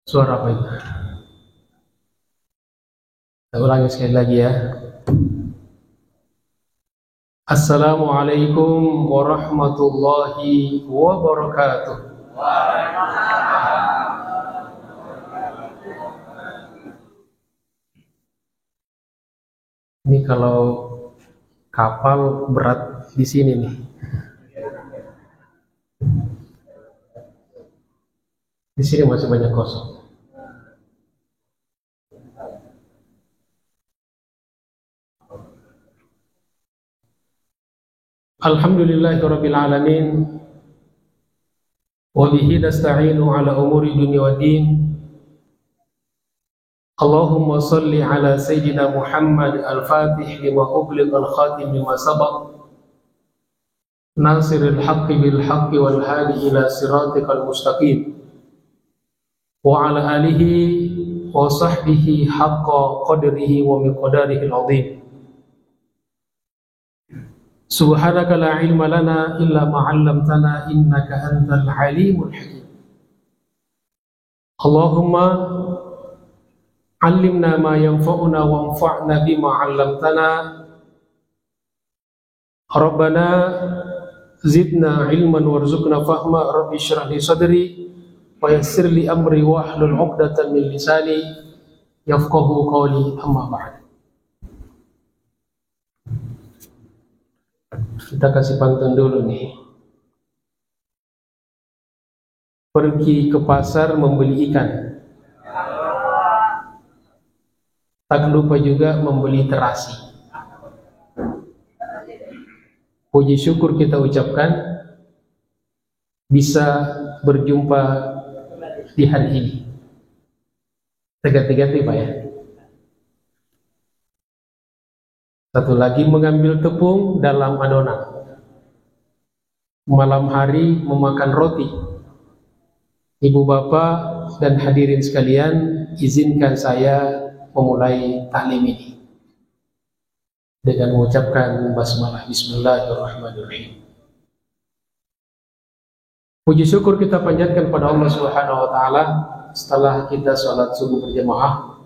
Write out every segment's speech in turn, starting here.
Suara apa itu? Saya ulangi sekali lagi ya. Assalamualaikum warahmatullahi wabarakatuh. Ini kalau kapal berat di sini nih. Di sini masih banyak kosong. Alhamdulillahirabbil alamin. Wa bihi nasta'inu ala umuri dunya waddin. Allahumma salli ala sayyidina Muhammad al-Fatih lima ughliq al-khatim lima sabaq. Nasiril haqqi bil haqqi wal hadi ila siratikal mustaqim. Wa ala alihi wa sahbihi haqqa qadrihi wa miqdarihi al-azim. Subhanaka la ilma lana illa ma 'allamtana innaka antal alimul hakim. Allahumma 'allimna ma yanfa'una wanfa'na bima 'allamtana. Rabbana zidna ilman warzuqna fahma. Rabbi shrah li sadri wa yassir li amri wahlul 'uqdatam min lisani yafqahu qawli, amma ba'd. Kita kasih pantun dulu nih. Pergi ke pasar membeli ikan, tak lupa juga membeli terasi. Puji syukur kita ucapkan bisa berjumpa di hari ini. Ganti-ganti Pak ya. Satu lagi mengambil tepung dalam adonan. Malam hari memakan roti. Ibu bapak dan hadirin sekalian, izinkan saya memulai taklim ini dengan mengucapkan basmalah. Bismillahirrahmanirrahim. Puji syukur kita panjatkan pada Allah Subhanahu wa taala. Setelah kita sholat subuh berjamaah,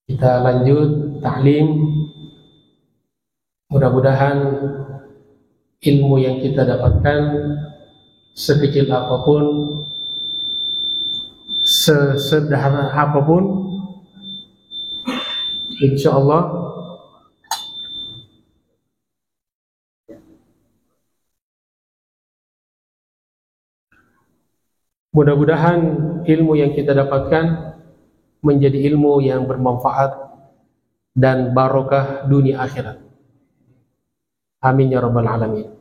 kita lanjut taklim. Mudah-mudahan ilmu yang kita dapatkan, sekecil apapun, sesederhana apapun, insya Allah mudah-mudahan ilmu yang kita dapatkan menjadi ilmu yang bermanfaat dan barokah dunia akhirat. Amin ya rabbal alamin.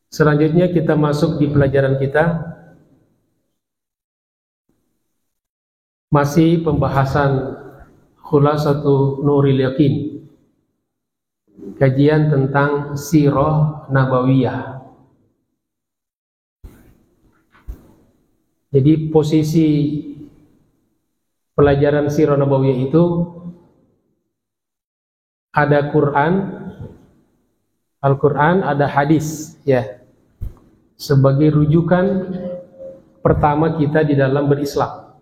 Selanjutnya kita masuk di pelajaran kita. Masih pembahasan Khulasatu Nuril Yaqin, kajian tentang Sirah Nabawiyah. Jadi posisi pelajaran Sirah Nabawiyah itu ada Quran, Al-Quran, ada hadis ya, sebagai rujukan pertama kita di dalam berislam,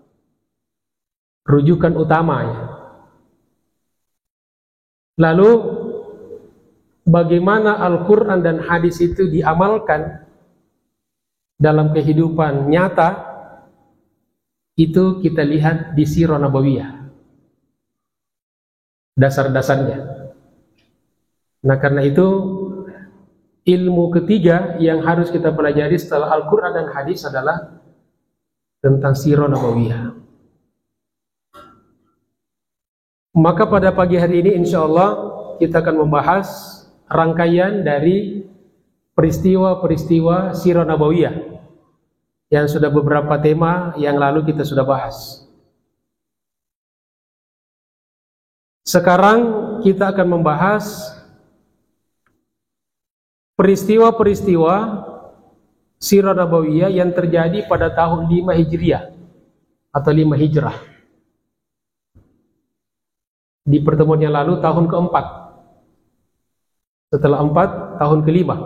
rujukan utamanya. Lalu bagaimana Al-Quran dan hadis itu diamalkan dalam kehidupan nyata, itu kita lihat di Sirah Nabawiyah, dasar-dasarnya. Nah karena itu ilmu ketiga yang harus kita pelajari setelah Al-Quran dan hadis adalah tentang Sirah Nabawiyah. Maka pada pagi hari ini insya Allah kita akan membahas rangkaian dari peristiwa-peristiwa Sirah Nabawiyah yang sudah beberapa tema yang lalu kita sudah bahas. Sekarang kita akan membahas peristiwa-peristiwa Sirah Nabawiyah yang terjadi pada tahun 5 Hijriah atau 5 Hijrah. Di pertemuan yang lalu tahun keempat, setelah 4 tahun kelima.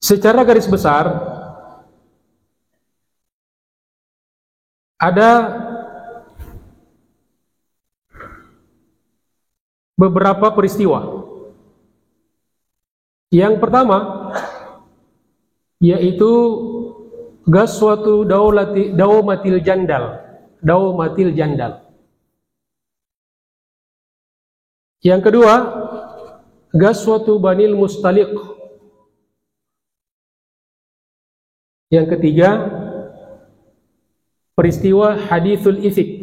Secara garis besar ada beberapa peristiwa. Yang pertama yaitu Ghazwatu Daumatil Jandal. Yang kedua, Ghazwatu Banil Mustaliq. Yang ketiga, peristiwa Hadithul Ifik,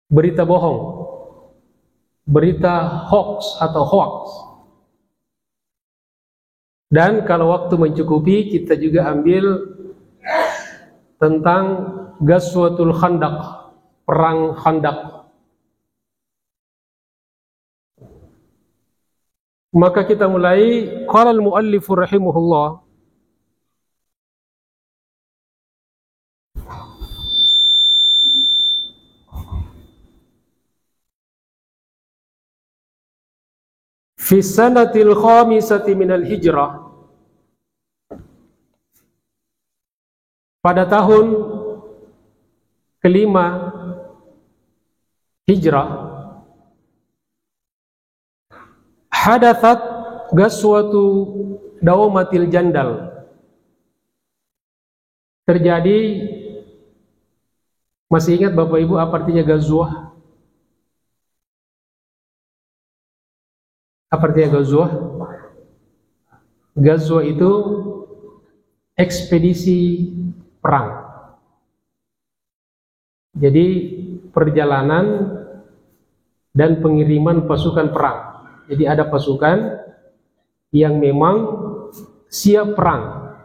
berita bohong, berita hoax atau hoax. Dan kalau waktu mencukupi, kita juga ambil tentang Ghazwatul Khandaq, perang Khandaq. Maka kita mulai. Qala al-muallif rahimahullah, fi sanatil khamisati minal hijrah, pada tahun kelima hijrah, hadathat Ghazwatu Daumatil Jandal, terjadi. Masih ingat Bapak Ibu apa artinya ghazwah? Apa artinya ghazwah? Ghazwah itu ekspedisi perang. Jadi perjalanan dan pengiriman pasukan perang. Jadi ada pasukan yang memang siap perang,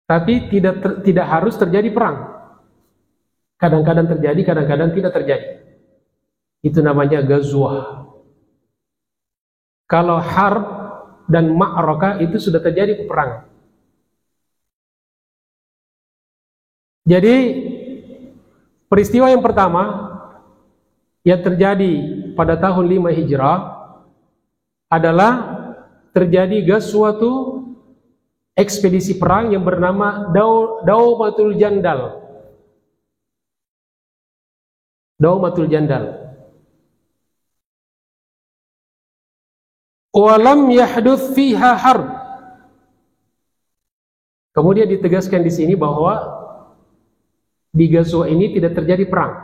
tapi tidak harus terjadi perang. Kadang-kadang terjadi, kadang-kadang tidak terjadi. Itu namanya ghazwah. Kalau harb dan ma'rakah itu sudah terjadi peperangan. Jadi peristiwa yang pertama yang terjadi pada tahun 5 Hijrah adalah terjadi Ghazwatu ekspedisi perang yang bernama Daumatul Jandal. Daumatul Jandal. Walam yahduts fiha harb. Kemudian ditegaskan di sini bahwa di ghazwah ini tidak terjadi perang.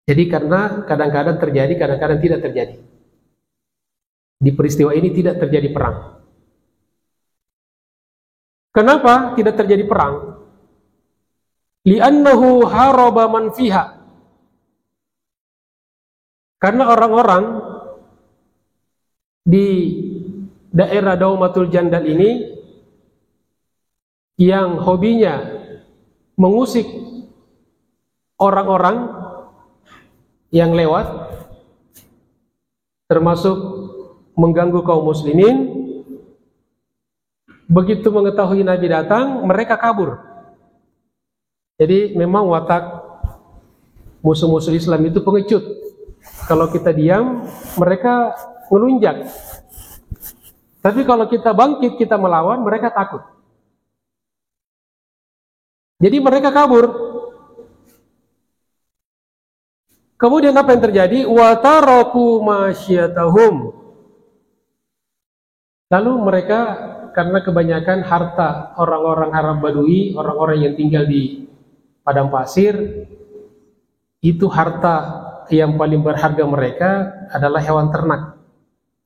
Jadi karena kadang-kadang terjadi, kadang-kadang tidak terjadi. Di peristiwa ini tidak terjadi perang. Kenapa tidak terjadi perang? Li'annahu haraba man fiha. Karena orang-orang di daerah Daumatul Jandal ini yang hobinya mengusik orang-orang yang lewat, termasuk mengganggu kaum muslimin, begitu mengetahui Nabi datang, mereka kabur. Jadi memang watak musuh-musuh Islam itu pengecut. Kalau kita diam, mereka melunjak. Tapi kalau kita bangkit, kita melawan, mereka takut. Jadi mereka kabur. Kemudian apa yang terjadi? Wa taraku masyatahum. Lalu mereka, karena kebanyakan harta orang-orang Arab Badui, orang-orang yang tinggal di padang pasir, itu harta yang paling berharga mereka adalah hewan ternak,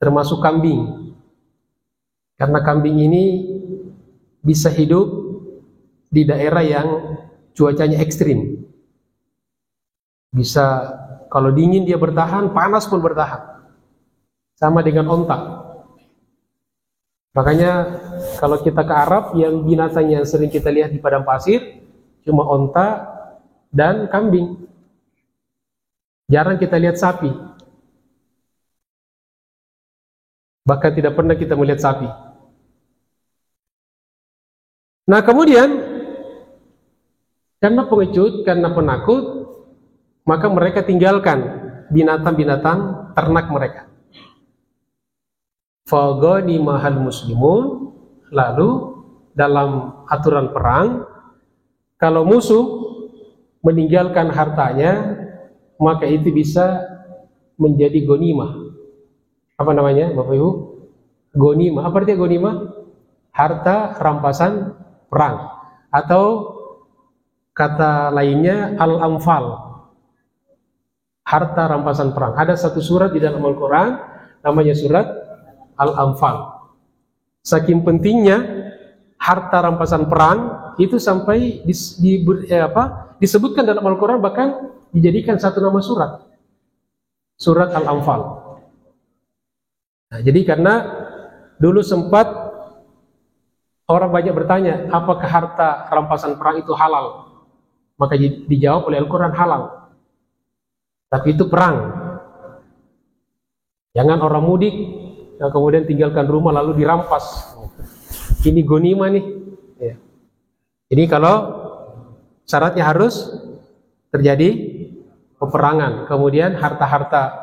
termasuk kambing. Karena kambing ini bisa hidup di daerah yang cuacanya ekstrim. Bisa, kalau dingin dia bertahan, panas pun bertahan. Sama dengan onta. Makanya kalau kita ke Arab, yang binatang yang sering kita lihat di padang pasir cuma onta dan kambing. Jarang kita lihat sapi. Bahkan tidak pernah kita melihat sapi. Nah kemudian, karena pengecut, karena penakut, maka mereka tinggalkan binatang-binatang ternak mereka. Faghanimahal muslimun, lalu dalam aturan perang, kalau musuh meninggalkan hartanya, maka itu bisa menjadi ghanimah. Apa namanya, Bapak Ibu? Ghanimah. Apa artinya ghanimah? Harta rampasan perang. Atau kata lainnya al-anfal, harta rampasan perang. Ada satu surat di dalam Al-Quran namanya surat Al-Anfal. Saking pentingnya harta rampasan perang itu sampai disebutkan dalam Al-Quran, bahkan dijadikan satu nama surat, surat Al-Anfal. Nah, jadi karena dulu sempat orang banyak bertanya, apakah harta rampasan perang itu halal? Maka dijawab oleh Al-Quran, halal. Tapi itu perang. Jangan orang mudik yang kemudian tinggalkan rumah lalu dirampas. Ini ghanimah nih. Ya. Ini kalau syaratnya harus terjadi peperangan, kemudian harta-harta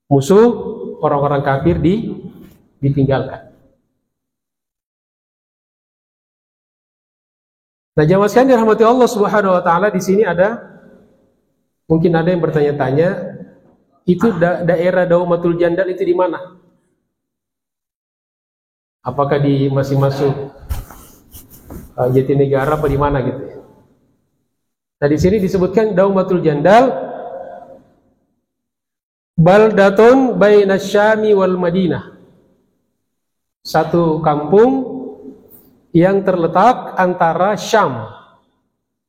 musuh orang-orang kafir ditinggalkan. Nah, jamaah sekalian dirahmati Allah Subhanahu wa taala, di sini mungkin ada yang bertanya-tanya, itu daerah Daumatul Jandal itu di mana? Apakah masih masuk Jatinegara apa di mana gitu ya? Nah, di sini disebutkan Daumatul Jandal baldatun baina Syami wal Madinah. Satu kampung yang terletak antara Syam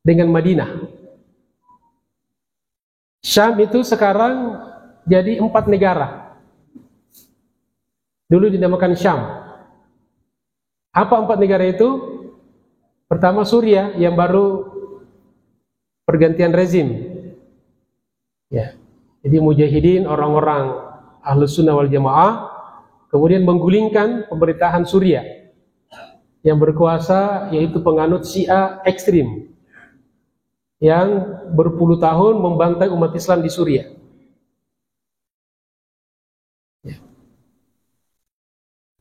dengan Madinah. Syam itu sekarang jadi 4 negara. Dulu dinamakan Syam. Apa 4 negara itu? Pertama Suriah yang baru pergantian rezim. Ya. Jadi mujahidin, orang-orang Ahlus Sunnah wal Jamaah kemudian menggulingkan pemerintahan Suriah yang berkuasa, yaitu penganut Syiah ekstrim yang berpuluh tahun membantai umat Islam di Suriah. Ya.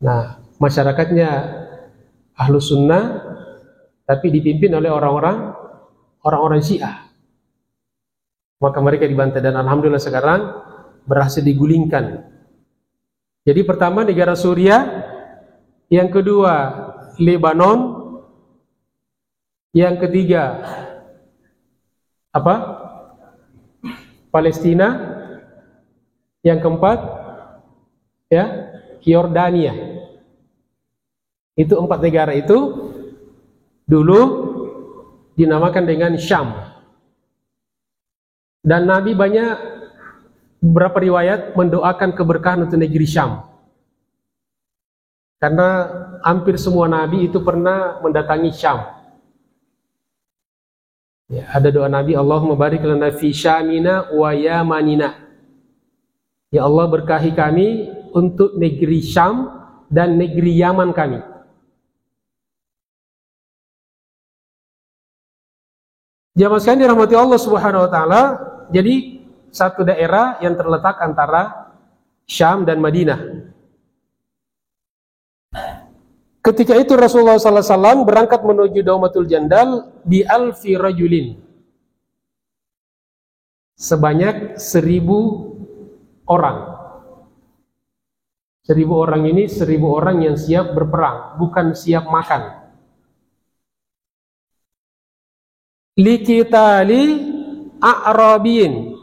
Nah, masyarakatnya Ahlus Sunnah tapi dipimpin oleh orang-orang Syiah. Maka mereka dibantai dan alhamdulillah sekarang berhasil digulingkan. Jadi pertama negara Suriah, yang kedua Lebanon, yang ketiga Palestina, yang keempat Yordania. Itu 4 negara itu dulu dinamakan dengan Syam. Dan Nabi beberapa riwayat mendoakan keberkahan untuk negeri Syam. Karena hampir semua Nabi itu pernah mendatangi Syam. Ya, ada doa Nabi, Allahumma barik lana fi Syamina wa Yamanina. Ya Allah, berkahi kami untuk negeri Syam dan negeri Yaman kami. Jamaah sekalian dirahmati Allah Subhanahu wa taala, jadi satu daerah yang terletak antara Syam dan Madinah. Ketika itu Rasulullah SAW berangkat menuju Daumatul Jandal di alfi rajulin, sebanyak 1000 orang. 1000 orang ini 1000 orang yang siap berperang, bukan siap makan. Likitali a'rabin,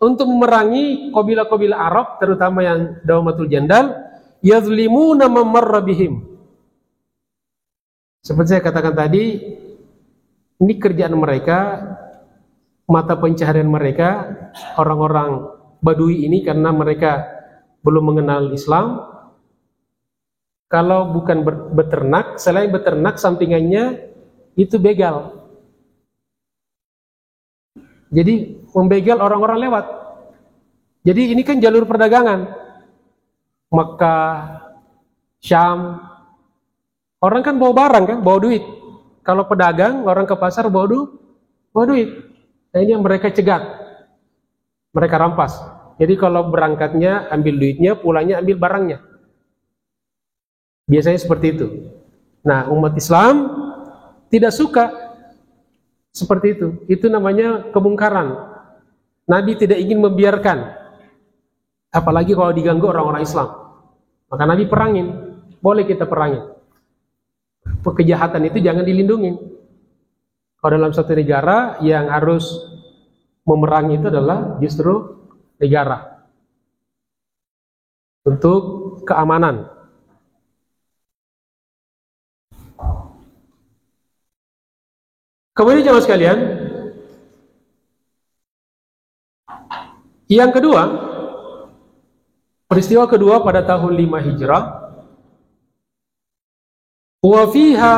untuk memerangi kabilah-kabilah Arab, terutama yang Daumatul Jandal, yazlimuna mamarra bihim. Seperti saya katakan tadi, ini kerjaan mereka, mata pencaharian mereka, orang-orang Badui ini, karena mereka belum mengenal Islam. Kalau bukan beternak, selain beternak sampingannya itu begal. Jadi membegal orang-orang lewat. Jadi ini kan jalur perdagangan. Makkah, Syam, orang kan bawa barang kan, bawa duit. Kalau pedagang, orang ke pasar bawa duit. Nah, ini yang mereka cegat, mereka rampas. Jadi kalau berangkatnya ambil duitnya, pulangnya ambil barangnya. Biasanya seperti itu. Nah, umat Islam tidak suka seperti itu. Itu namanya kemungkaran. Nabi tidak ingin membiarkan, apalagi kalau diganggu orang-orang Islam. Maka Nabi perangin. Boleh kita perangin. Kejahatan itu jangan dilindungi. Kalau dalam satu negara yang harus memerangi itu adalah justru negara untuk keamanan. Kemudian jemaah sekalian, yang kedua, peristiwa kedua pada tahun 5 Hijrah, wa fiha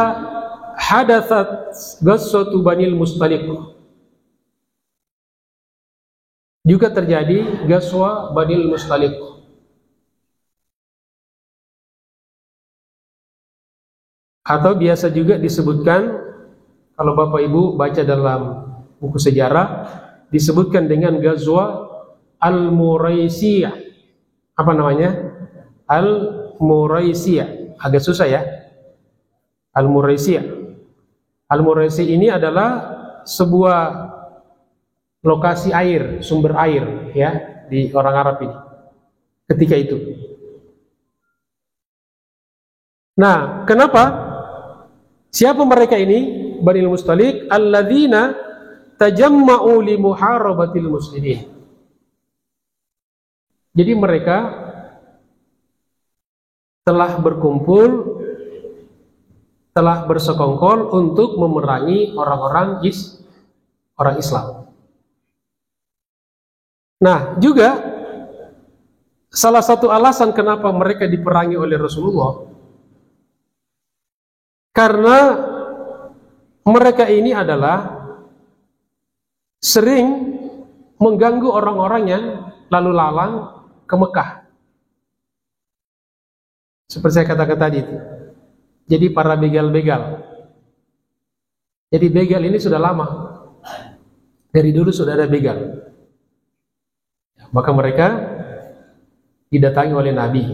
hadathat ghazwatu Banil Mustaliq. Juga terjadi Ghazwa Banil Mustaliq. Atau biasa juga disebutkan, kalau Bapak Ibu baca dalam buku sejarah, disebutkan dengan Ghazwa Al-Muraisiyah. Apa namanya? Al-Muraisiyah. Agak susah ya. Al-Muraisiyah. Al-Muraisiyah ini adalah sebuah lokasi air, sumber air ya di orang Arab ini ketika itu. Nah, kenapa? Siapa mereka ini? Banil Mustaliq alladzina tajamma'u li muharabatil muslimin. Jadi mereka telah berkumpul, telah bersekongkol untuk memerangi orang Islam. Nah, juga salah satu alasan kenapa mereka diperangi oleh Rasulullah, karena mereka ini adalah sering mengganggu orang-orang yang lalu lalang ke Mekah. Seperti saya katakan tadi itu. Jadi para begal-begal. Jadi begal ini sudah lama. Dari dulu sudah ada begal. Maka mereka didatangi oleh Nabi.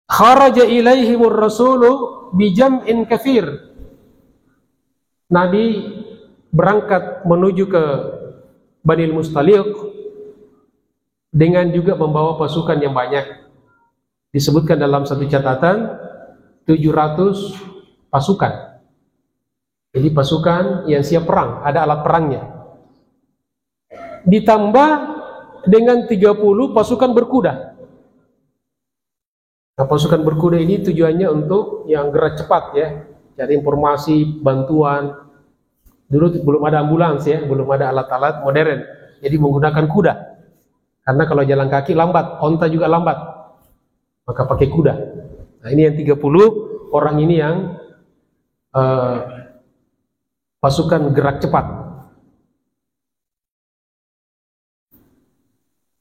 Kharaja ilaihimur rasulu bijam'in katsir. Nabi berangkat menuju ke Banil Mustaliq dengan juga membawa pasukan yang banyak. Disebutkan dalam satu catatan 700 pasukan. Jadi pasukan yang siap perang, ada alat perangnya. Ditambah dengan 30 pasukan berkuda. Nah, pasukan berkuda ini tujuannya untuk yang gerak cepat ya, cari informasi, bantuan. Dulu belum ada ambulans ya, belum ada alat-alat modern. Jadi menggunakan kuda. Karena kalau jalan kaki lambat, onta juga lambat. Maka pakai kuda. Nah, ini yang 30 orang ini yang pasukan gerak cepat.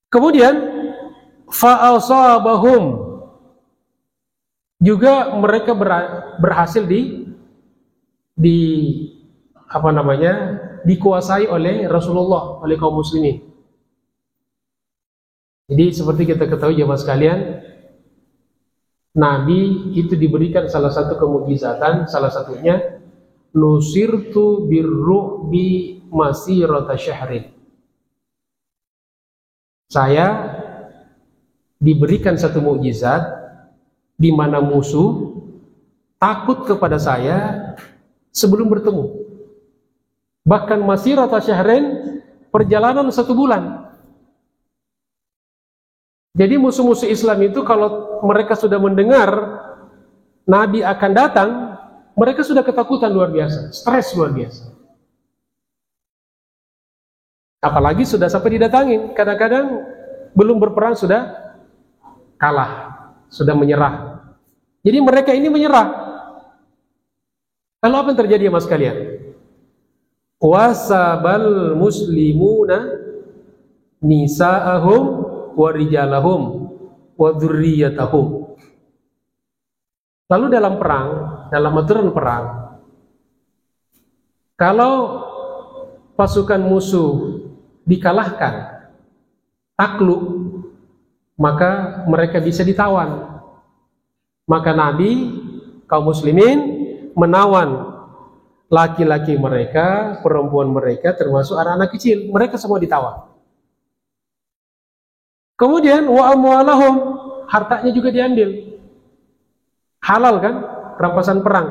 Kemudian fa'asabahum, juga mereka berhasil dikuasai oleh Rasulullah, oleh kaum muslimin. Jadi seperti kita ketahui jemaah sekalian, Nabi itu diberikan salah satu kemukjizatan, salah satunya nusirtu birru'bi masirata syahrin. Saya diberikan satu mukjizat di mana musuh takut kepada saya sebelum bertemu. Bahkan masirata syahrin, perjalanan 1 bulan. Jadi musuh-musuh Islam itu kalau mereka sudah mendengar Nabi akan datang, mereka sudah ketakutan luar biasa, stres luar biasa. Apalagi sudah sampai didatangin, kadang-kadang belum berperang sudah kalah, sudah menyerah. Jadi mereka ini menyerah. Lalu apa yang terjadi ya mas kalian? Wasabal muslimuna nisa'ahum wa rijalahum wa dzurriyyatahum. Lalu dalam perang, dalam aturan perang, kalau pasukan musuh dikalahkan, takluk, maka mereka bisa ditawan. Maka Nabi, kaum muslimin menawan laki-laki mereka, perempuan mereka, termasuk anak-anak kecil. Mereka semua ditawan. Kemudian wa amwalahum, hartanya juga diambil. Halal kan? Rampasan perang.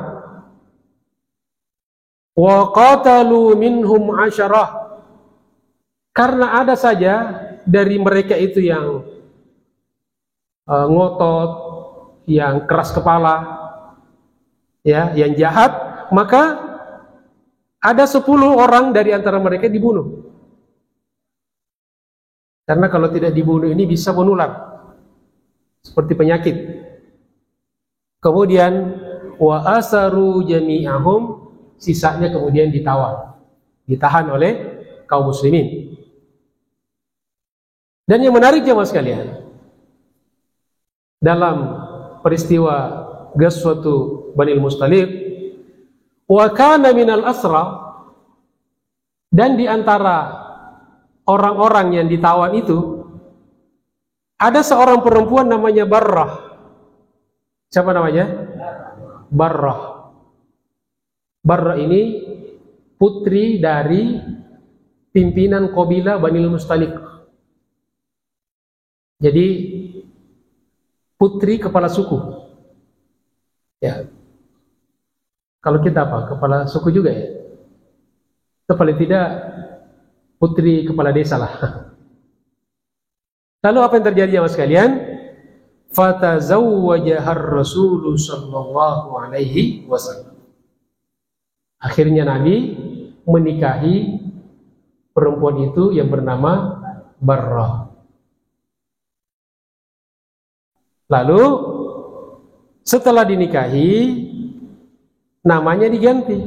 Wa qatalu minhum asyarah, karena ada saja dari mereka itu yang ngotot, yang keras kepala, ya, yang jahat, maka ada 10 orang dari antara mereka dibunuh. Karena kalau tidak dibunuh ini bisa menular seperti penyakit. Kemudian wa asaru jami'ahum, sisanya kemudian ditahan oleh kaum muslimin. Dan yang menarik jemaah sekalian, dalam peristiwa Ghazwatu Banil Mustaliq, wa kana minal asra, dan di antara orang-orang yang ditawan itu ada seorang perempuan namanya Barrah. Siapa namanya? Barrah. Barrah ini putri dari pimpinan kabilah Banil Mustaliq. Jadi putri kepala suku. Ya. Kalau kita apa? Kepala suku juga ya? Atau paling tidak putri kepala desa lah. Lalu apa yang terjadi jemaah sekalian? Fatazawwajahar Rasul sallallahu alaihi wasallam. Akhirnya Nabi menikahi perempuan itu yang bernama Barrah. Lalu setelah dinikahi, namanya diganti.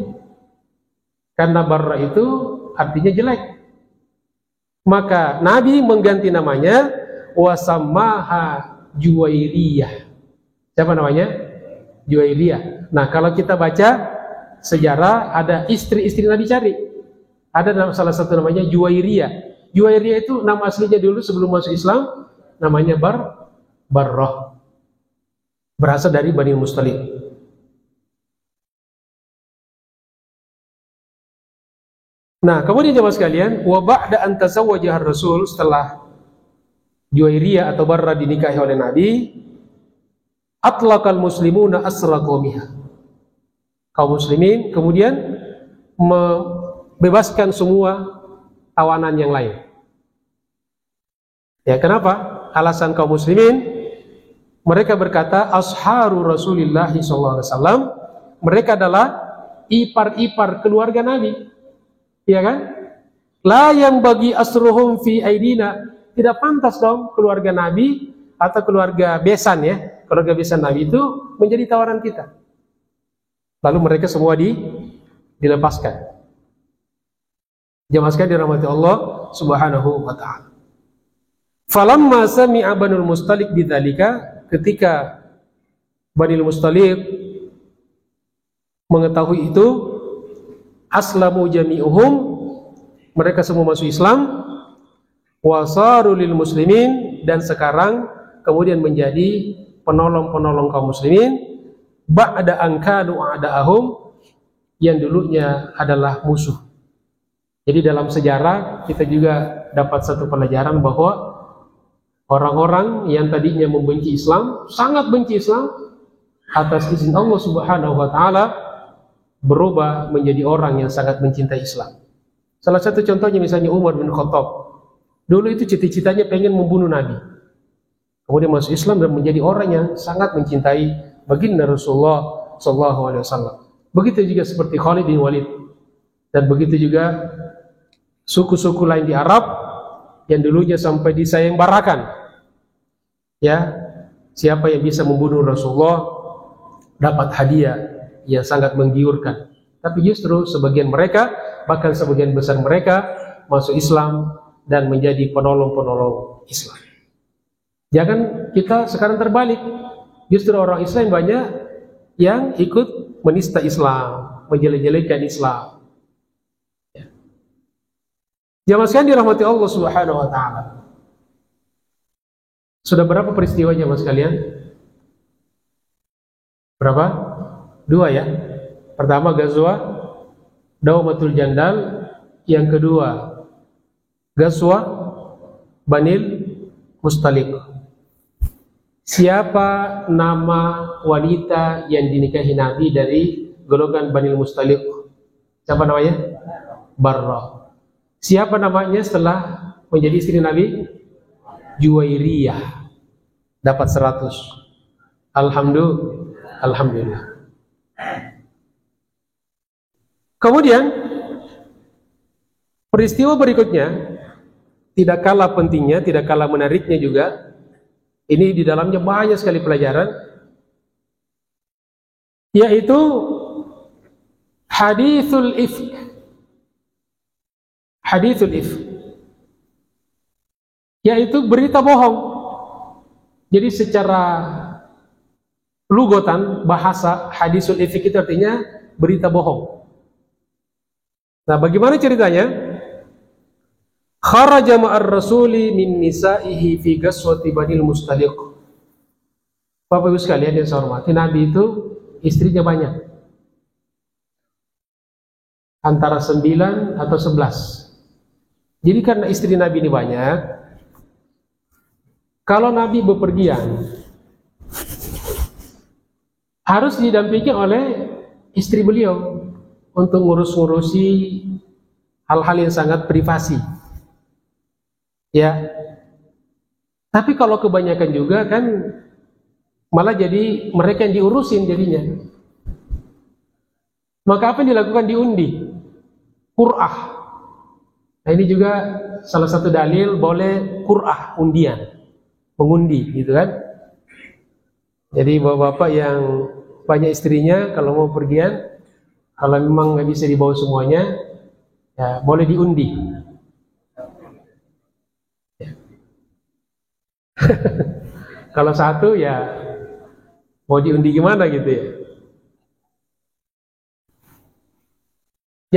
Karena Barrah itu artinya jelek. Maka Nabi mengganti namanya wasammaha Juwairiyah. Siapa namanya? Juwairiyah. Nah, kalau kita baca sejarah, ada istri-istri Nabi cari. Ada salah satu namanya Juwairiyah. Juwairiyah itu nama aslinya dulu sebelum masuk Islam, namanya Barrah. Berasal dari Bani Mustaliq. Nah, kemudian jemaah sekalian, wa ba'da an tazawwajaha Rasul, setelah Juwairiyah atau Barrah dinikahi oleh Nabi, atlaqal muslimuna asra qaumiha. Kaum muslimin kemudian membebaskan semua tawanan yang lain. Ya, kenapa? Alasan kaum muslimin, mereka berkata asharu Rasulillah sallallahu alaihi wasallam, mereka adalah ipar-ipar keluarga Nabi. Ya kan? La yang bagi asruhum fi aidina, tidak pantas dong keluarga Nabi atau keluarga besan, ya, keluarga besan Nabi itu menjadi tawaran kita. Lalu mereka semua dilepaskan. Jemaah sekalian dirahmati Allah Subhanahu wa taala. Falamma sami'a Banul Mustaliq bidzalika, ketika Banil Mustaliq mengetahui itu, aslamu jami'uhum, mereka semua masuk Islam, wasaru lil muslimin, dan sekarang kemudian menjadi penolong-penolong kaum muslimin, ba'da ankanu a'da'ahum, yang dulunya adalah musuh. Jadi dalam sejarah kita juga dapat satu pelajaran bahwa orang-orang yang tadinya membenci Islam, sangat benci Islam, atas izin Allah Subhanahu wa taala berubah menjadi orang yang sangat mencintai Islam. Salah satu contohnya misalnya Umar bin Khattab. Dulu itu cita-citanya pengen membunuh Nabi. Kemudian masuk Islam dan menjadi orang yang sangat mencintai baginda Rasulullah sallallahu alaihi wasallam. Begitu juga seperti Khalid bin Walid. Dan begitu juga suku-suku lain di Arab yang dulunya sampai disayembarakan. Ya, siapa yang bisa membunuh Rasulullah dapat hadiah yang sangat menggiurkan. Tapi justru sebagian mereka, bahkan sebagian besar mereka masuk Islam dan menjadi penolong-penolong Islam. Jangan kita sekarang terbalik. Justru orang Islam banyak yang ikut menista Islam, menjelek-jelekan Islam. Ya. Jamaah sekalian dirahmati Allah Subhanahu wa taala. Sudah berapa peristiwanya mas kalian? Berapa? 2 ya. Pertama Ghazwa Daumatul Jandal, yang kedua Ghazwa Banil Mustaliq. Siapa nama wanita yang dinikahi Nabi dari golongan Banil Mustaliq? Siapa namanya? Barra. Siapa namanya setelah menjadi istri Nabi? Juwairiyah. Dapat 100. Alhamdulillah. Kemudian peristiwa berikutnya tidak kalah pentingnya, tidak kalah menariknya juga. Ini di dalamnya banyak sekali pelajaran, yaitu hadithul ifk. Hadithul ifk, yaitu berita bohong. Jadi secara lugotan bahasa hadisul ifk itu artinya berita bohong. Nah, bagaimana ceritanya? Kharaja ma'ar rasuli min nisa'ihi fi ghazwati Banil Mustaliq. Bapak Ibu sekalian yang saya hormati, Nabi itu istrinya banyak. Antara 9 atau 11. Jadi karena istri Nabi ini banyak, kalau Nabi bepergian harus didampingi oleh istri beliau untuk ngurus-ngurusi hal-hal yang sangat privasi. Ya. Tapi kalau kebanyakan juga kan malah jadi mereka yang diurusin jadinya. Maka apa yang dilakukan? Diundi. Qur'ah. Nah, ini juga salah satu dalil boleh qur'ah, undian. Mengundi gitu kan. Jadi bapak-bapak yang banyak istrinya kalau mau pergian, kalau memang nggak bisa dibawa semuanya, ya boleh diundi. Ya. Kalau satu ya mau diundi gimana gitu ya.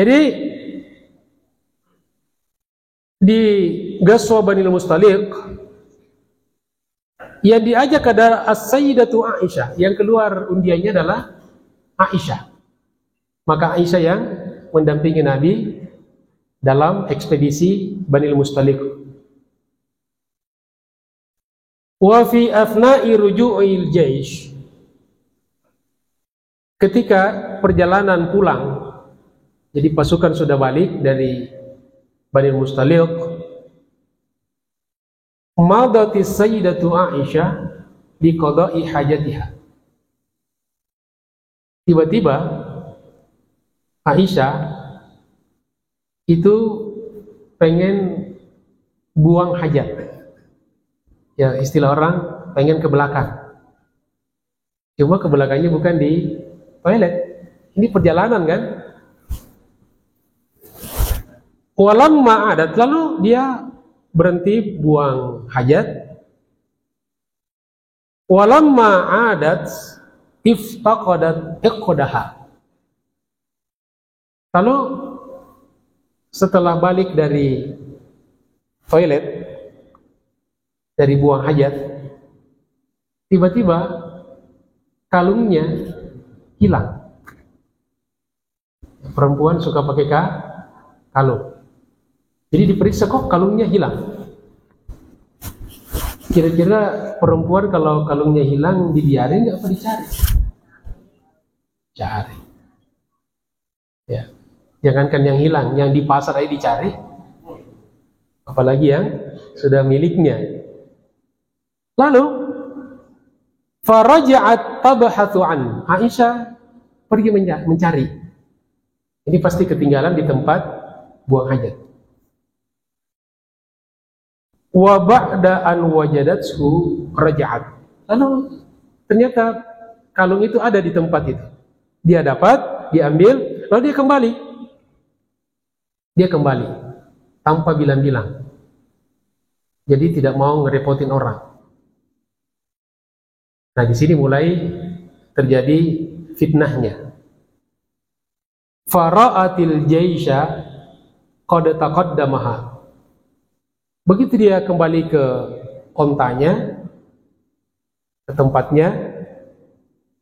Jadi di Ghazwa Banil Mustaliq yang diajak adalah As-Sayyidatu Aisyah, yang keluar undiannya adalah Aisyah. Maka Aisyah yang mendampingi Nabi dalam ekspedisi Banil Mustaliq. Wa fi afna'i ruju'il jaish, ketika perjalanan pulang, jadi pasukan sudah balik dari Banil Mustaliq, madati Sayyidatu Aisyah biqada'i hajatiha. Tiba-tiba Aisyah itu pengen buang hajat. Ya, istilah orang pengen ke belakang. Cuma ke belakangnya bukan di toilet. Ini perjalanan kan? Walamma adat, lalu dia berhenti buang hajat. Walamma adat iftaqadat iqdaha. Lalu setelah balik dari toilet, dari buang hajat, tiba-tiba kalungnya hilang. Perempuan suka pakai kalung. Jadi diperiksa, kok kalungnya hilang. Kira-kira perempuan kalau kalungnya hilang dibiarin nggak apa dicari? Cari. Ya. Jangankan yang hilang, yang di pasar aja dicari, apalagi yang sudah miliknya. Lalu faraja'at tabhathu an, Aisyah pergi mencari. Ini pasti ketinggalan di tempat buang hajat. Wa ba'da an wajadathu raja'at. Lalu ternyata kalung itu ada di tempat itu. Dia dapat, diambil, lalu dia kembali. Dia kembali tanpa bilang-bilang. Jadi tidak mau ngerepotin orang. Nah, di sini mulai terjadi fitnahnya. Fara'atil jaisha qad taqaddamaha. Begitu dia kembali ke ontanya, ke tempatnya,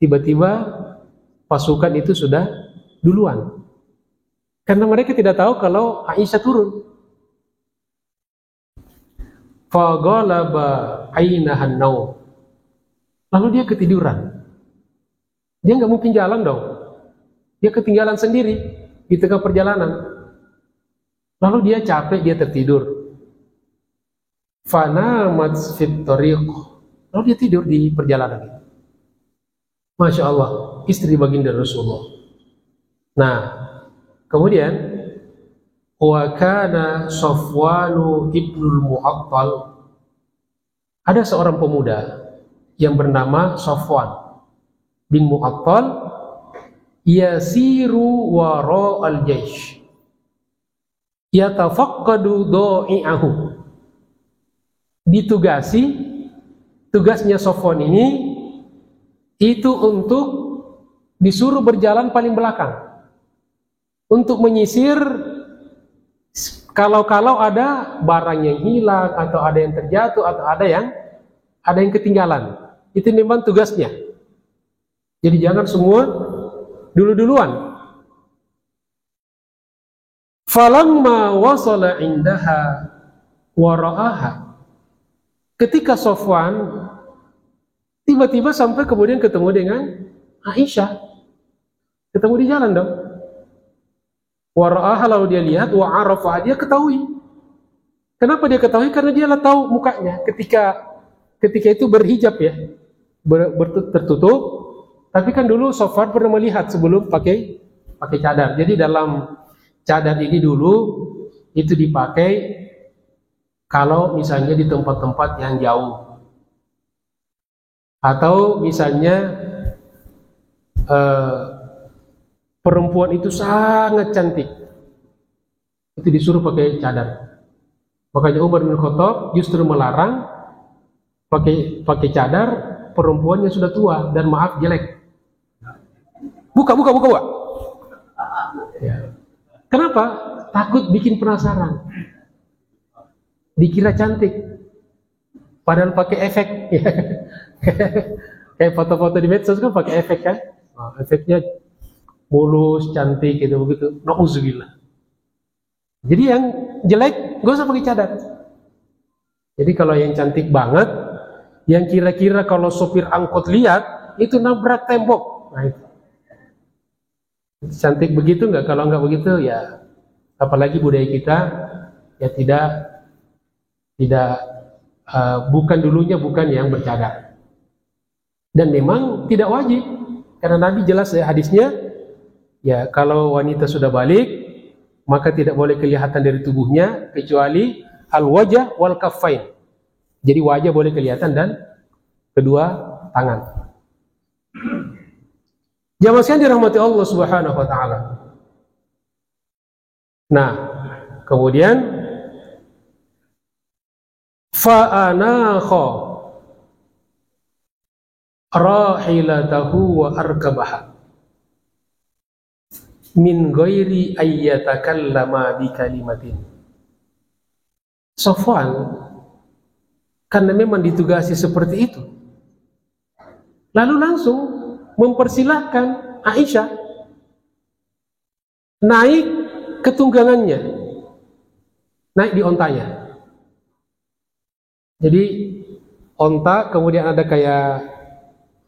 tiba-tiba pasukan itu sudah duluan. Karena mereka tidak tahu kalau Aisyah turun. Faghalaba ainahan naum. Lalu dia ketiduran. Dia nggak mungkin jalan dong. Dia ketinggalan sendiri di tengah perjalanan. Lalu dia capek, dia tertidur. Fanamat fit tariq. Lalu dia tidur di perjalanan. Masya Allah, istri baginda Rasulullah. Nah, kemudian wa kana Safwanu ibnul Mu'attal. Ada seorang pemuda yang bernama Safwan bin Mu'attal, yasiru wara al-jaish, yatafaqqadu da'i'ahu. Ditugasi, tugasnya Safwan ini itu untuk disuruh berjalan paling belakang, untuk menyisir kalau ada barang yang hilang atau ada yang terjatuh atau ada yang ketinggalan. Itu memang tugasnya. Jadi jangan semua dulu-duluan. Falamma wasala indaha wa ra'aha. Ketika Safwan tiba-tiba sampai kemudian ketemu dengan Aisyah. Ketemu di jalan dong. Wa ra'aha, lalu dia lihat, wa arafa, dia ketahui. Kenapa dia ketahui? Karena dia tahu mukanya ketika itu berhijab ya. Tertutup. Tapi kan dulu Safwan pernah melihat sebelum pakai cadar. Jadi dalam cadar ini dulu itu dipakai kalau misalnya di tempat-tempat yang jauh, atau misalnya perempuan itu sangat cantik, itu disuruh pakai cadar. Makanya Umar bin Khattab justru melarang pakai cadar perempuan yang sudah tua dan maaf jelek. Buka. Ya. Kenapa? Takut bikin penasaran. Dikira cantik. Padahal pakai efek. Kayak foto-foto di medsos kan pakai efek kan? Nah, efeknya mulus, cantik gitu begitu. Nauzubillah. Jadi yang jelek gak usah pakai cadar. Jadi kalau yang cantik banget, yang kira-kira kalau sopir angkot lihat itu nabrak tembok. Nah itu. Cantik begitu nggak? Kalau nggak begitu ya, apalagi budaya kita ya tidak bukan dulunya bukan yang bercadar. Dan memang tidak wajib karena Nabi jelas ya hadisnya ya, kalau wanita sudah balik maka tidak boleh kelihatan dari tubuhnya kecuali al-wajah wal kaffain. Jadi wajah boleh kelihatan dan kedua tangan. Jamaah sekalian dirahmati Allah Subhanahu wa taala. Nah, kemudian fa'anakha rahilatahu wa arkabaha min ghairi ayyatakallama bi kalimatin. Safwan karena memang ditugasi seperti itu, lalu langsung mempersilahkan Aisyah naik ke tunggangannya, naik di ontanya. Jadi onta kemudian ada kayak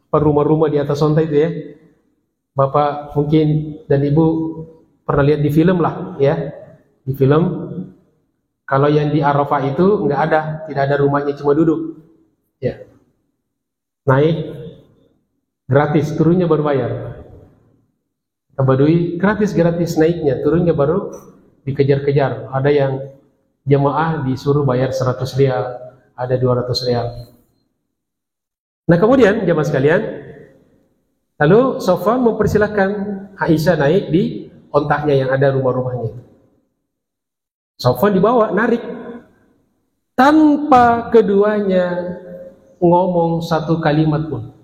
rumah-rumah di atas onta itu ya. Bapak mungkin dan Ibu pernah lihat di film lah ya. Di film kalau yang di Arafah itu tidak ada rumahnya, cuma duduk. Ya. Naik gratis, turunnya baru bayar. Badui gratis naiknya, turunnya baru dikejar-kejar. Ada yang jemaah disuruh bayar 100 rial, ada 200 rial. Nah kemudian jemaah sekalian, lalu Safwan mempersilahkan Aisyah naik di ontahnya yang ada rumah-rumahnya. Safwan dibawa, narik, tanpa keduanya ngomong satu kalimat pun.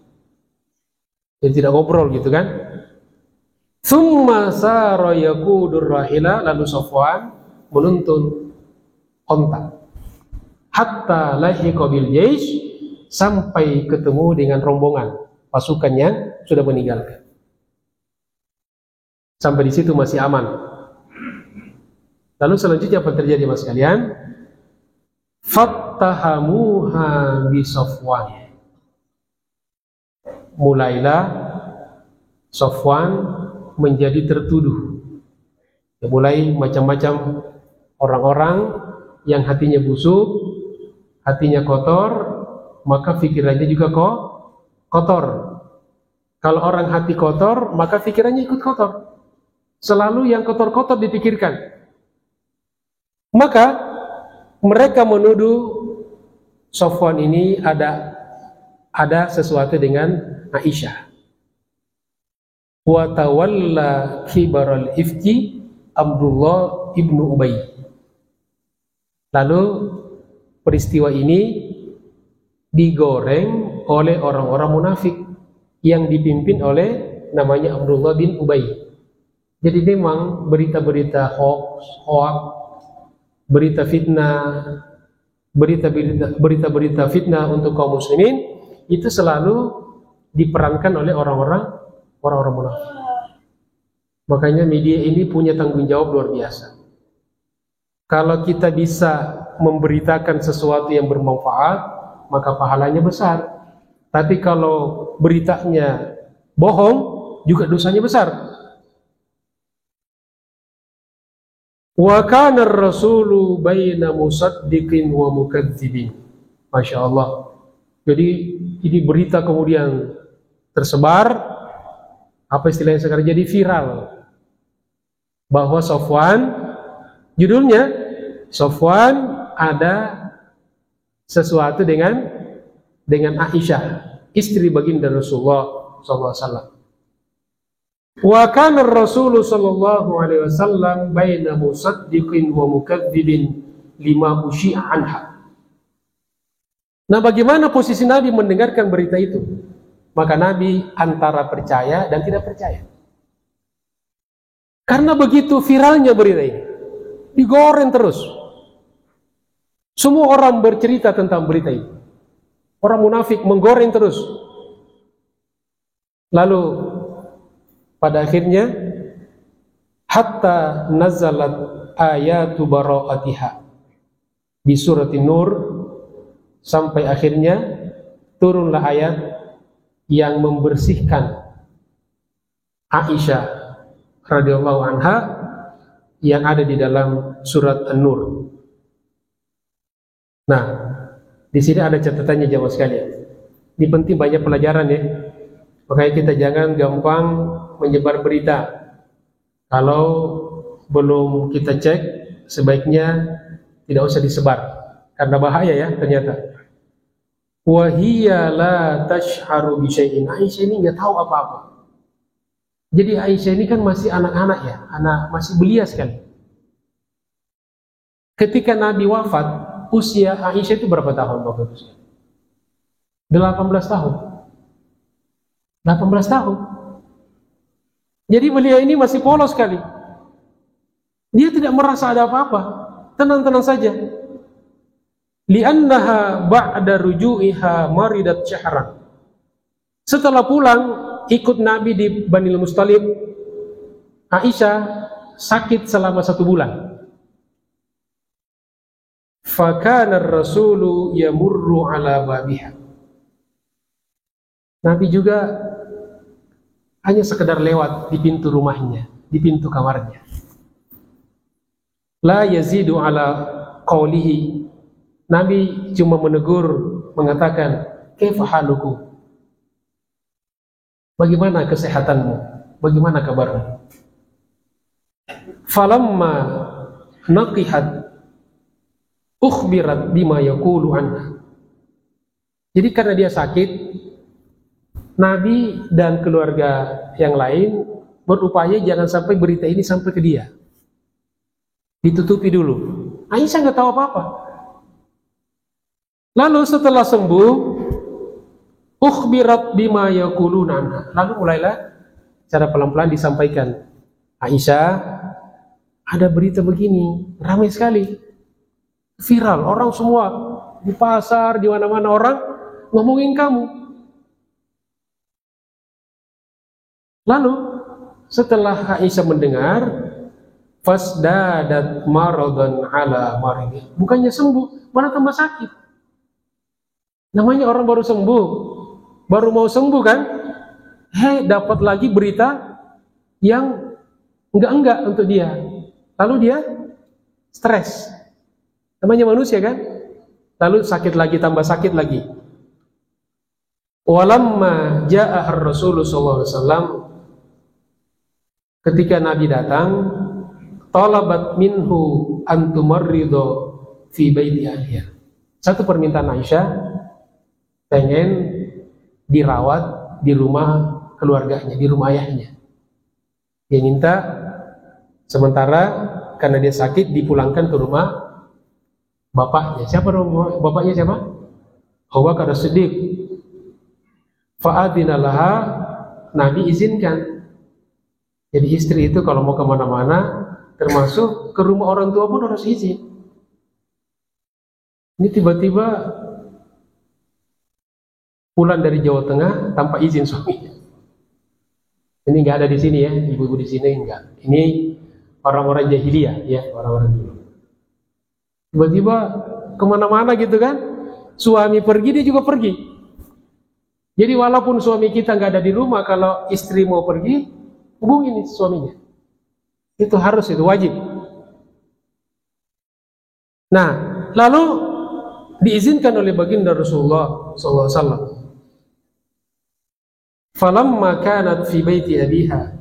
Jadi tidak ngobrol gitu kan. Tsumma sara yaqudur rahila, lalu Safwan menuntun onta hatta lahiqa bil jaish, sampai ketemu dengan rombongan pasukan yang sudah meninggalkan. Sampai di situ masih aman. Lalu selanjutnya apa terjadi mas kalian? Fattahamuha bi Safwan. Mulailah Safwan menjadi tertuduh. Mulai macam-macam orang-orang yang hatinya busuk, hatinya kotor, maka pikirannya juga kotor. Kalau orang hati kotor, maka pikirannya ikut kotor. Selalu yang kotor-kotor dipikirkan. Maka mereka menuduh Safwan ini ada sesuatu dengan Aisyah. Wa tawalla kibaral ifki Abdullah ibnu Ubay. Lalu peristiwa ini digoreng oleh orang-orang munafik yang dipimpin oleh namanya Abdullah bin Ubay. Jadi memang berita-berita hoax, berita berita fitnah untuk kaum muslimin itu selalu diperankan oleh orang-orang munafik. Makanya media ini punya tanggung jawab luar biasa. Kalau kita bisa memberitakan sesuatu yang bermanfaat, maka pahalanya besar. Tapi kalau beritanya bohong, juga dosanya besar. Wa kana ar-rasulu baina musaddiqin wa mukadzibin. Masya Allah. Jadi ini berita kemudian tersebar, apa istilahnya sekarang, jadi viral, bahwa Safwan, judulnya Safwan ada sesuatu dengan Aisyah, istri baginda Rasulullah SAW. Wa kana ar-rasul sallallahu alaihi wasallam baina musaddiqin wa mukadzibin lima usyi'a anha. Nah, bagaimana posisi Nabi mendengarkan berita itu? Maka Nabi antara percaya dan tidak percaya. Karena begitu viralnya berita ini, digoreng terus. Semua orang bercerita tentang berita ini. Orang munafik menggoreng terus. Lalu pada akhirnya hatta nazalat ayatu bara'atiha di surat An-Nur, sampai akhirnya turunlah ayat yang membersihkan Aisyah radhiyallahu anha yang ada di dalam surat An-Nur. Nah, di sini ada catatannya jamaah sekalian. Ini penting, banyak pelajaran ya. Makanya kita jangan gampang menyebar berita. Kalau belum kita cek, sebaiknya tidak usah disebar, karena bahaya ya ternyata. Wa hiya la tash'aru bi syai'in. Aisyah ini enggak tahu apa-apa. Jadi Aisyah ini kan masih anak-anak ya, masih belia sekali. Ketika Nabi wafat, usia Aisyah itu berapa tahun waktu itu? 18 tahun. 18 tahun. Jadi beliau ini masih polos sekali. Dia tidak merasa ada apa-apa. Tenang-tenang saja. Li'annaha ba'da ruju'iha maridat syahran. Setelah pulang ikut Nabi di Banil Mustalib, Aisyah sakit selama 1 bulan. Fakana ar-rasulu yamurru ala babiha. Nabi juga hanya sekedar lewat di pintu rumahnya, di pintu kamarnya. La yazidu ala qawlihi. Nabi cuma menegur, mengatakan, kaifa haluku? Bagaimana kesehatanmu? Bagaimana kabarmu? Falamma naqihat ukhbirat bima yaqulu anha. Jadi karena dia sakit, Nabi dan keluarga yang lain berupaya jangan sampai berita ini sampai ke dia. Ditutupi dulu. Aisyah nggak tahu apa-apa. Lalu setelah sembuh, ukhbirat bima yaquluna anha. Lalu mulailah cara pelan-pelan disampaikan. Aisyah, ada berita begini, ramai sekali. Viral, orang semua di pasar, di mana-mana orang ngomongin kamu. Lalu setelah Aisyah mendengar, fasdadat maradan ala maridih. Bukannya sembuh, malah tambah sakit. Namanya orang baru sembuh, baru mau sembuh kan? Dapat lagi berita yang enggak untuk dia. Lalu dia stres. Namanya manusia kan? Lalu sakit lagi, tambah sakit lagi. Walamma ja'a ar-Rasul sallallahu alaihi wasallam, ketika Nabi datang, talabat minhu an tumarridu fi baiti ahliha. Satu permintaan Aisyah, pengen dirawat di rumah keluarganya, di rumah ayahnya. Dia minta sementara karena dia sakit dipulangkan ke rumah bapaknya. Siapa bapaknya siapa? Abu Bakar As-Siddiq. Fa'adina laha, Nabi izinkan. Jadi istri itu kalau mau kemana-mana, termasuk ke rumah orang tua pun harus izin. Ini tiba-tiba pulang dari Jawa Tengah tanpa izin suaminya. Ini nggak ada di sini ya, ibu-ibu di sini enggak. Ini orang-orang jahiliyah ya, orang-orang dulu. Tiba-tiba kemana-mana gitu kan, suami pergi dia juga pergi. Jadi walaupun suami kita nggak ada di rumah, kalau istri mau pergi, hubungi nih suaminya. Itu harus, itu wajib. Nah, lalu diizinkan oleh baginda Rasulullah SAW. Falamma kanat fi baiti abiha.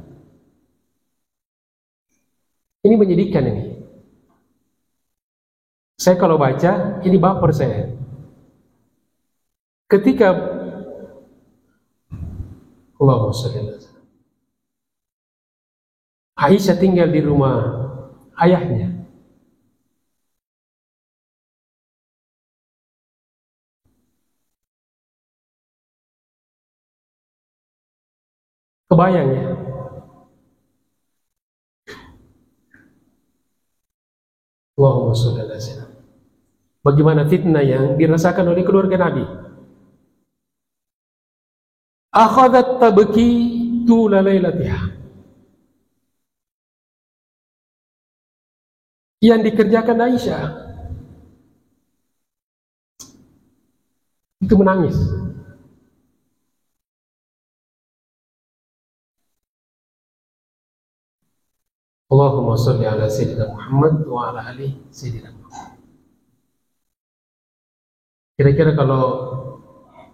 Ini menyedihkan ini. Saya kalau baca, ini baper saya. Ketika Allahumma shalli ala sayyidina, Aisyah tinggal di rumah ayahnya. Kebayang ya? Allahumma shalli ala sayyidina. Bagaimana fitnah yang dirasakan oleh keluarga Nabi. Akhadat tabki tula lailatiha. Yang dikerjakan Aisyah itu menangis. Allahumma shalli ala sayyidina Muhammad wa ala ali sayyidina Muhammad. Kira-kira kalau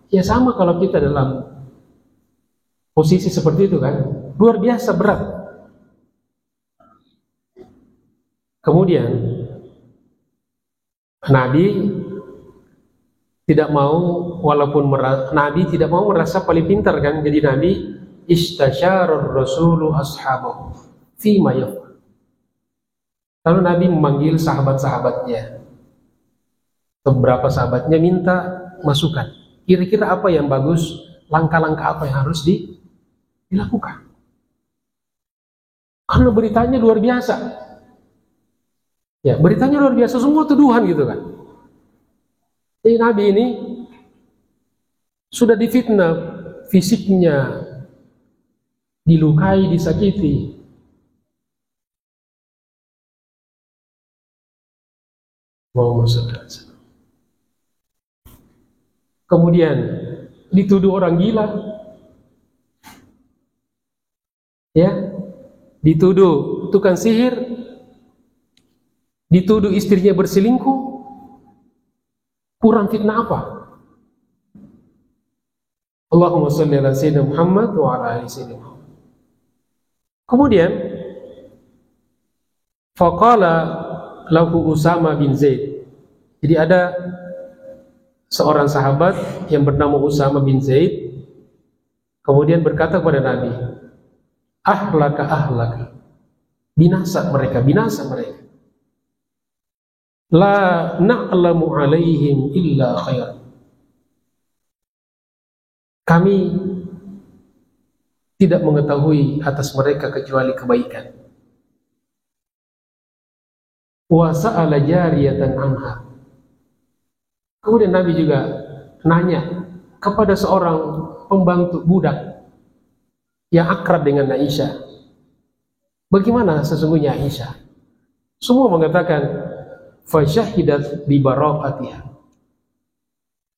ya sama, kalau kita dalam posisi seperti itu kan, luar biasa berat. Kemudian Nabi tidak mau, walaupun Nabi tidak mau merasa paling pintar kan, jadi Nabi istasyarur rasulu ashabahu fima yaf'al. Lalu Nabi memanggil sahabat-sahabatnya, beberapa sahabatnya minta masukan. Kira-kira apa yang bagus, langkah-langkah apa yang harus dilakukan. Karena beritanya luar biasa. Ya, beritanya luar biasa, semua tuduhan gitu kan. Jadi Nabi ini sudah difitnah, fisiknya dilukai, disakiti. Kemudian dituduh orang gila. Ya, dituduh tukang sihir, dituduh istrinya berselingkuh. Kurang fitnah apa? Allahumma shalli ala sayyidina Muhammad wa ala ali sayyidina Muhammad. Kemudian faqala lahu Usama bin Zaid. Jadi ada seorang sahabat yang bernama Usama bin Zaid, kemudian berkata kepada Nabi, ahlaka, binasa mereka, la na'lamu alaihim illa khair. Kami tidak mengetahui atas mereka kecuali kebaikan. Wa sa'ala jariyatan anha. Kemudian Nabi juga nanya kepada seorang pembantu budak yang akrab dengan Aisyah, bagaimana sesungguhnya Aisyah? Semua mengatakan fasyahidat bi baraqatiha.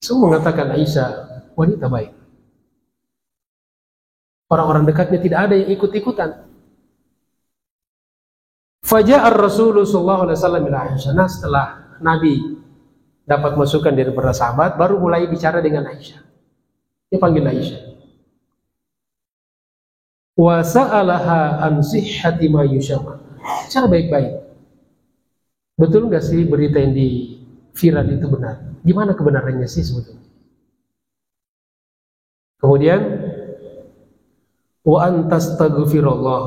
Semua mengatakan Aisyah wanita baik. Orang-orang dekatnya tidak ada yang ikut-ikutan. Faja'a ar-Rasul sallallahu alaihi wasallam ila Aisyah. Nah, setelah Nabi dapat masukan dari para sahabat, baru mulai bicara dengan Aisyah. Dia panggil Aisyah. Wa sa'alaha an sihhati ma yusyama. Cara baik-baik. Betul nggak sih berita yang di viral itu benar? Gimana kebenarannya sih sebetulnya? Kemudian wa antastaghfirullah.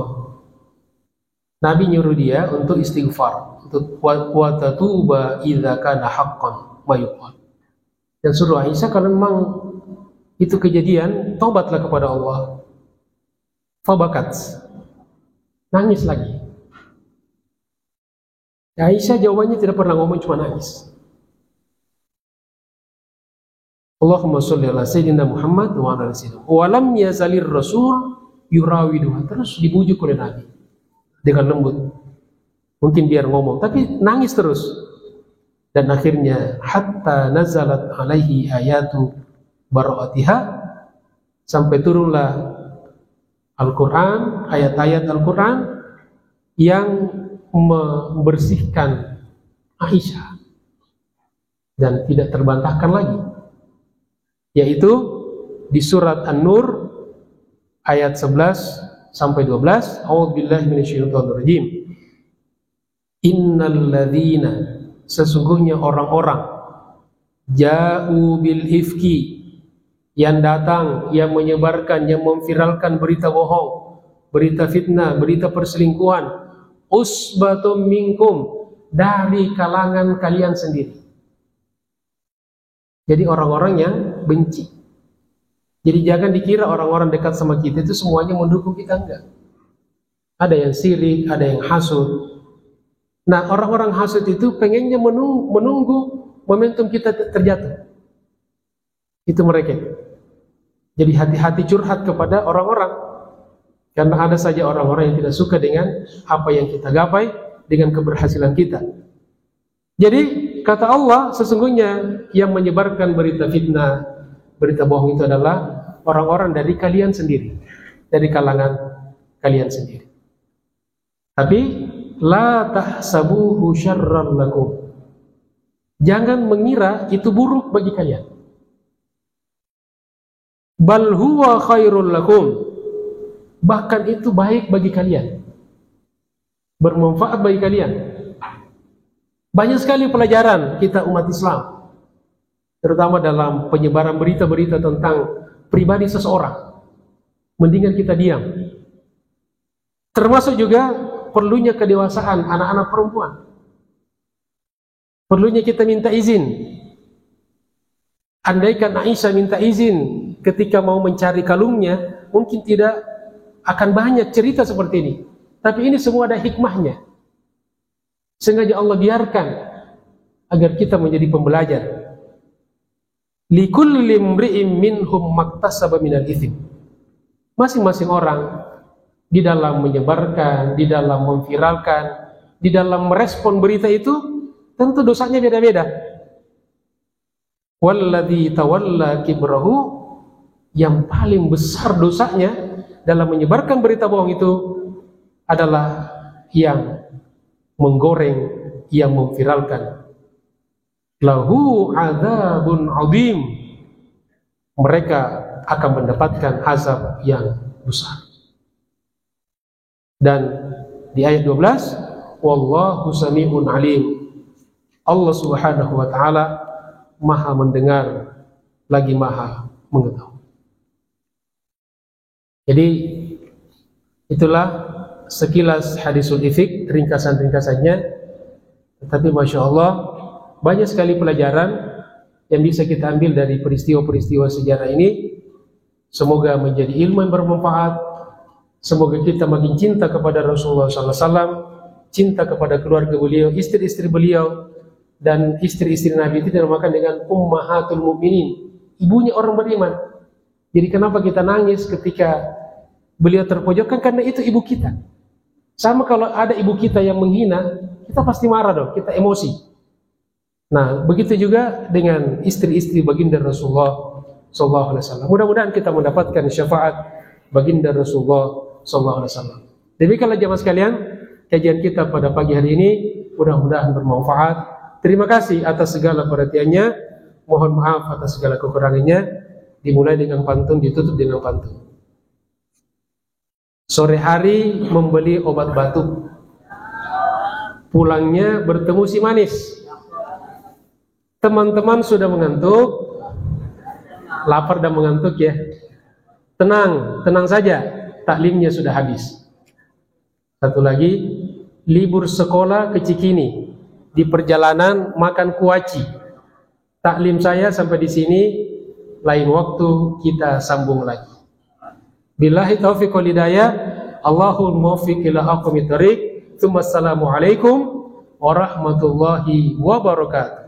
Nabi nyuruh dia untuk istighfar, untuk wa tatuba idza kana haqqan ma yuqal. Dan suruh Aisyah kalau memang itu kejadian, taubatlah kepada Allah. Fabakat. Nangis lagi. Aisyah jawabannya tidak pernah ngomong, cuma nangis. Allahumma sholli ala sayyidina Muhammad wa ala sayyidina. Wa lam yazalir rasul yurawiduha. Terus dibujuk oleh Nabi dengan lembut. Mungkin biar ngomong, tapi nangis terus. Dan akhirnya hatta nazalat alaihi ayatu bara'atiha, sampai turunlah Al-Quran, ayat-ayat Al-Quran yang membersihkan Aisyah dan tidak terbantahkan lagi, yaitu di surat An-Nur ayat 11 sampai 12. A'udzubillahi minasyaitonirrajim. Innal ladzina, sesungguhnya orang-orang, ja'u bil ifki, yang datang, yang menyebarkan, yang memviralkan berita bohong, berita fitnah, berita perselingkuhan, usbatum minkum, dari kalangan kalian sendiri. Jadi orang-orang yang benci. Jadi jangan dikira orang-orang dekat sama kita itu semuanya mendukung kita, enggak. Ada yang sirik, ada yang hasud. Nah, orang-orang hasud itu pengennya menunggu momentum kita terjatuh. Itu mereka. Jadi hati-hati curhat kepada orang-orang. Karena ada saja orang-orang yang tidak suka dengan apa yang kita gapai, dengan keberhasilan kita. Jadi kata Allah, sesungguhnya yang menyebarkan berita fitnah, berita bohong itu adalah orang-orang dari kalian sendiri, dari kalangan kalian sendiri. Tapi la tahsabuhu syarran lakum. Jangan mengira itu buruk bagi kalian. Bal huwa khairul lakum. Bahkan itu baik bagi kalian, bermanfaat bagi kalian. Banyak sekali pelajaran kita umat Islam, terutama dalam penyebaran berita-berita tentang pribadi seseorang. Mendingan kita diam. Termasuk juga perlunya kedewasaan anak-anak perempuan. Perlunya kita minta izin. Andaikan Aisyah minta izin ketika mau mencari kalungnya, mungkin tidak akan banyak cerita seperti ini. Tapi ini semua ada hikmahnya. Sengaja Allah biarkan agar kita menjadi pembelajar. Likulli imri'in minhum maktasaba minal itsm. Masing-masing orang di dalam menyebarkan, di dalam memviralkan, di dalam merespon berita itu tentu dosanya beda-beda. Walladzi tawalla kibrahu, yang paling besar dosanya dalam menyebarkan berita bohong itu adalah yang menggoreng, yang memviralkan. Lahu adzabun adzim. Mereka akan mendapatkan azab yang besar. Dan di ayat 12, wallahu sami'un alim. Allah Subhanahu wa taala Maha mendengar lagi Maha mengetahui. Jadi itulah sekilas hadisul ifk, ringkasan-ringkasannya. Tetapi Masya Allah, banyak sekali pelajaran yang bisa kita ambil dari peristiwa-peristiwa sejarah ini. Semoga menjadi ilmu yang bermanfaat. Semoga kita makin cinta kepada Rasulullah SAW, cinta kepada keluarga beliau, istri-istri beliau, dan istri-istri Nabi itu dinamakan dengan Ummahatul Mukminin, ibunya orang beriman. Jadi kenapa kita nangis ketika beliau terpojokkan? Karena itu ibu kita. Sama kalau ada ibu kita yang menghina, kita pasti marah dong, kita emosi. Nah, begitu juga dengan istri-istri baginda Rasulullah sallallahu alaihi wasallam. Mudah-mudahan kita mendapatkan syafaat baginda Rasulullah sallallahu alaihi wasallam. Demikianlah jemaah sekalian, kajian kita pada pagi hari ini, mudah-mudahan bermanfaat. Terima kasih atas segala perhatiannya. Mohon maaf atas segala kekurangannya. Dimulai dengan pantun, ditutup dengan pantun. Sore hari membeli obat batuk, pulangnya bertemu si manis. Teman-teman sudah mengantuk, lapar dan mengantuk ya. Tenang, tenang saja, taklimnya sudah habis. Satu lagi, libur sekolah ke Cikini, di perjalanan makan kuaci. Taklim saya sampai di sini, lain waktu kita sambung lagi. Billahi taufiq wal hidayah, Allahul muwaffiq ila aqwamit thoriq. Assalamualaikum warahmatullahi wabarakatuh.